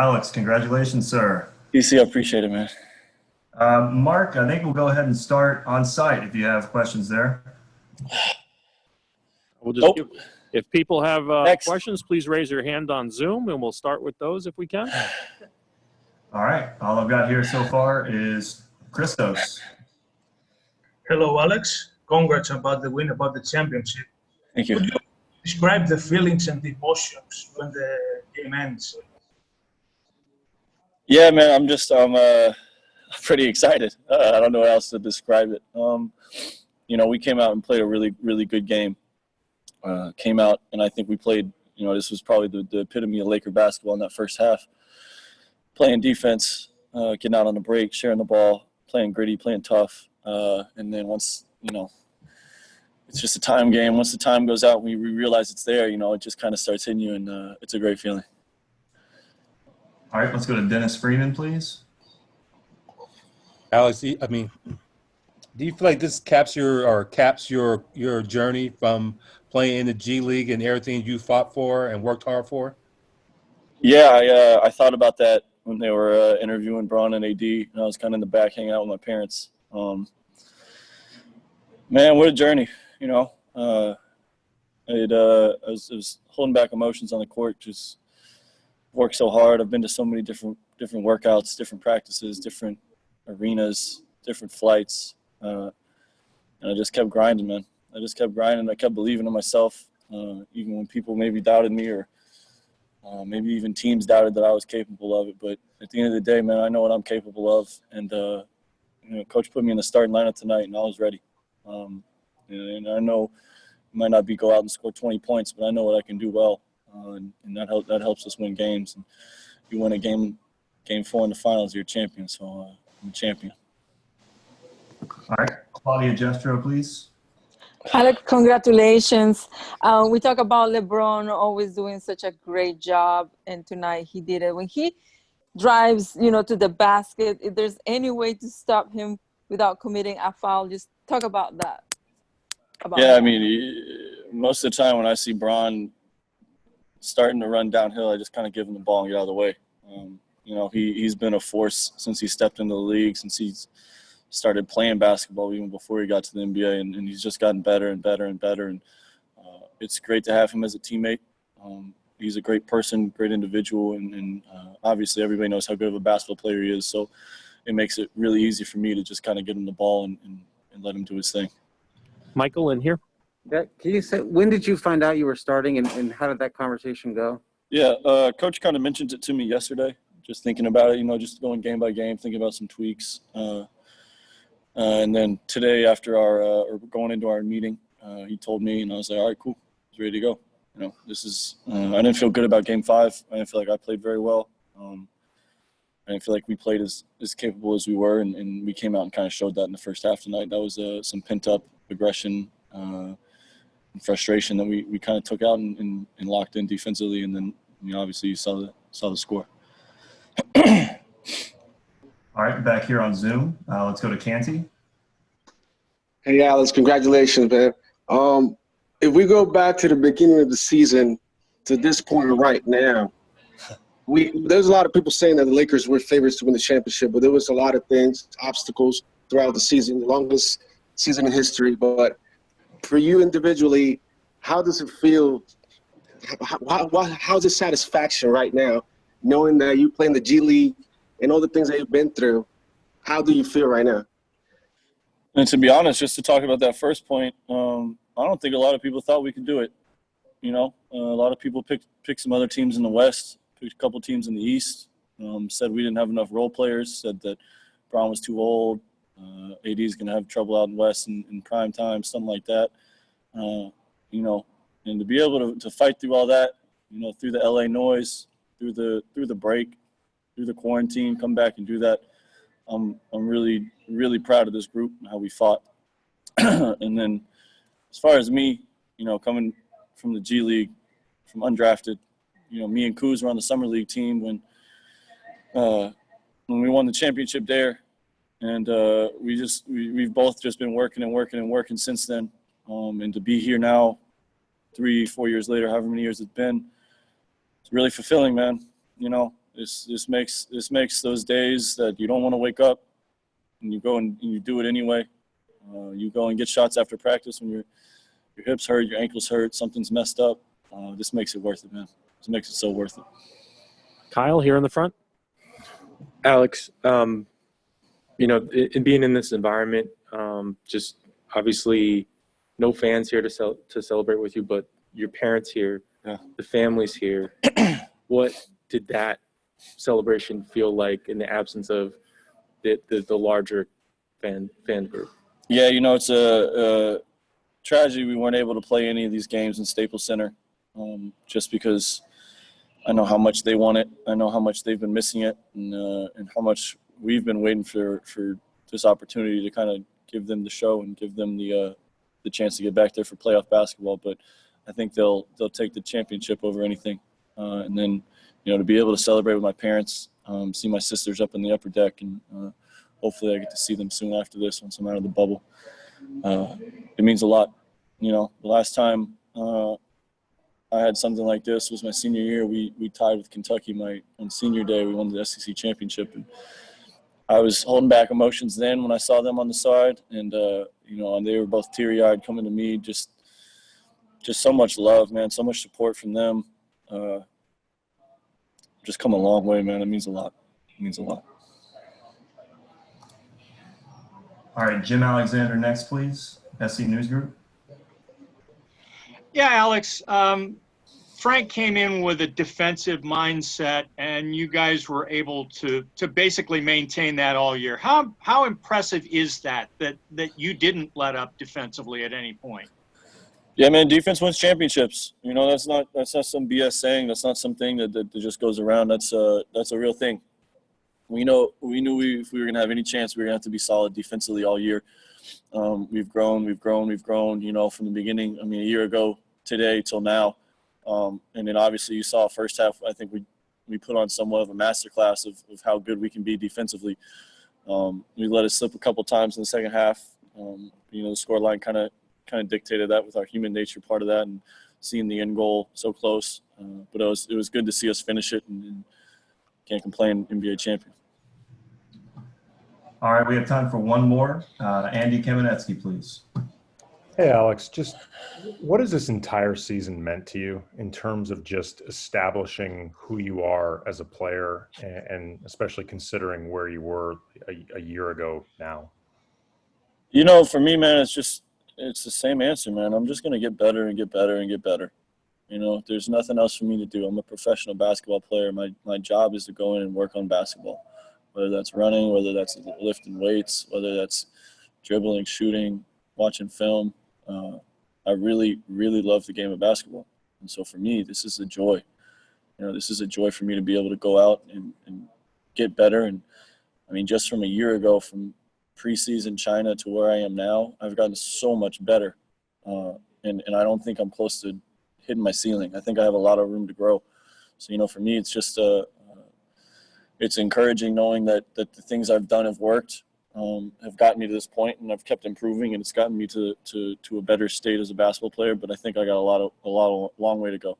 Alex, congratulations, sir. DC, I appreciate it, man. Mark, I think we'll go ahead and start on site if you have questions there. We'll just Nope. if people have Next. questions, please raise your hand on Zoom, and we'll start with those if we can. All right, all I've got here so far is Christos. Hello, Alex. Congrats about the win, about the championship. Thank you. Could you describe the feelings and the emotions when the game ends? Yeah, man, I'm pretty excited. I don't know how else to describe it. We came out and played a really, really good game. Came out, and I think we played, this was probably the epitome of Laker basketball in that first half. Playing defense, getting out on the break, sharing the ball, playing gritty, playing tough. And then once, it's just a time game. Once the time goes out, we realize it's there, it just kind of starts hitting you, and it's a great feeling. All right, let's go to Dennis Freeman, please. Alex, do you feel like this caps your journey from playing in the G League and everything you fought for and worked hard for? Yeah, I thought about that when they were interviewing Braun and AD, and I was kind of in the back hanging out with my parents. Man, what a journey, I was holding back emotions on the court, just worked so hard. I've been to so many different workouts, different practices, different arenas, different flights, and I just kept grinding, man. I just kept grinding. I kept believing in myself, even when people maybe doubted me or maybe even teams doubted that I was capable of it. But at the end of the day, man, I know what I'm capable of, and Coach put me in the starting lineup tonight, and I was ready. And I know it might not be go out and score 20 points, but I know what I can do well. And that helps us win games. And you win a game 4 in the finals, you're a champion. So I'm a champion. All right, Claudia Jestro, please. Alex, congratulations. We talk about LeBron always doing such a great job, and tonight he did it. When he drives, to the basket, if there's any way to stop him without committing a foul, just talk about that. Most of the time when I see Bron starting to run downhill, I just kind of give him the ball and get out of the way. He's been a force since he stepped into the league, since he's started playing basketball, even before he got to the NBA, and he's just gotten better and better and better. And it's great to have him as a teammate. He's a great person, great individual, and obviously everybody knows how good of a basketball player he is. So it makes it really easy for me to just kind of give him the ball and let him do his thing. Michael, in here. Yeah, can you say, when did you find out you were starting, and how did that conversation go? Yeah, Coach kind of mentioned it to me yesterday, just thinking about it, just going game by game, thinking about some tweaks. And then today after or going into our meeting, he told me, and I was like, all right, cool. I was ready to go. This is I didn't feel good about game 5. I didn't feel like I played very well. I didn't feel like we played as capable as we were, and we came out and kind of showed that in the first half tonight. That was some pent-up aggression and frustration that we kind of took out and locked in defensively, and then obviously you saw the score. All right, back here on Zoom, let's go to Canty. Hey, Alex, congratulations, man. If we go back to the beginning of the season to this point right now, there's a lot of people saying that the Lakers were favorites to win the championship, but there was a lot of things, obstacles throughout the season, the longest season in history. But for you individually, how does it feel? How's the satisfaction right now, knowing that you play in the G League and all the things that you've been through? How do you feel right now? And to be honest, just to talk about that first point, I don't think a lot of people thought we could do it. A lot of people picked some other teams in the West, picked a couple teams in the East, said we didn't have enough role players, said that Brown was too old, AD is going to have trouble out in West in prime time, something like that. And to be able to fight through all that, through the LA noise, through the break, through the quarantine, come back and do that. I'm really, really proud of this group and how we fought. And then as far as me, coming from the G League, from undrafted, me and Kuz were on the summer league team when we won the championship there. And we've both just been working and working and working since then. And to be here now, 3-4 years later, however many years it's been, it's really fulfilling, man. This makes those days that you don't want to wake up, and you go and you do it anyway. You go and get shots after practice when your hips hurt, your ankles hurt, something's messed up. This makes it worth it, man. This makes it so worth it. Kyle, here in the front. Alex, in being in this environment, just obviously no fans here to celebrate with you, but your parents here, the family's here. What did that celebration feel like in the absence of the larger fan group? Yeah, it's a tragedy we weren't able to play any of these games in Staples Center, just because I know how much they want it. I know how much they've been missing it, and how much we've been waiting for this opportunity to kind of give them the show and give them the chance to get back there for playoff basketball. But I think they'll take the championship over anything. And then, to be able to celebrate with my parents, see my sisters up in the upper deck, and hopefully I get to see them soon after this once I'm out of the bubble. It means a lot. The last time I had something like this was my senior year. We tied with Kentucky on senior day. We won the SEC championship, and I was holding back emotions then when I saw them on the side, and and they were both teary-eyed coming to me. Just so much love, man. So much support from them. Just come a long way, man. It means a lot. It means a lot. All right, Jim Alexander next, please. SC News Group. Yeah, Alex. Frank came in with a defensive mindset, and you guys were able to basically maintain that all year. How impressive is that you didn't let up defensively at any point? Yeah, man. Defense wins championships. That's not some BS saying. That's not something that just goes around. That's a real thing. We knew if we were gonna have any chance, we were gonna have to be solid defensively all year. We've grown, from the beginning. I mean, a year ago today till now. And then obviously you saw first half, I think we put on somewhat of a masterclass of how good we can be defensively. We let it slip a couple times in the second half. The scoreline kind of dictated that with our human nature part of that, and seeing the end goal so close. But it was good to see us finish it, and can't complain, NBA champion. All right, we have time for one more. Andy Kamenetsky, please. Hey, Alex, just what has this entire season meant to you in terms of just establishing who you are as a player, and especially considering where you were a year ago now? For me, man, it's the same answer, man. I'm just going to get better and get better and get better. There's nothing else for me to do. I'm a professional basketball player. My job is to go in and work on basketball, whether that's running, whether that's lifting weights, whether that's dribbling, shooting, watching film. I really, really love the game of basketball. And so for me, this is a joy. This is a joy for me to be able to go out and get better. And, I mean, just from a year ago, from preseason China to where I am now, I've gotten so much better. And I don't think I'm close to hitting my ceiling. I think I have a lot of room to grow. So, for me, it's just it's encouraging knowing that the things I've done have worked. Have gotten me to this point, and I've kept improving, and it's gotten me to a better state as a basketball player. But I think I got a long way to go.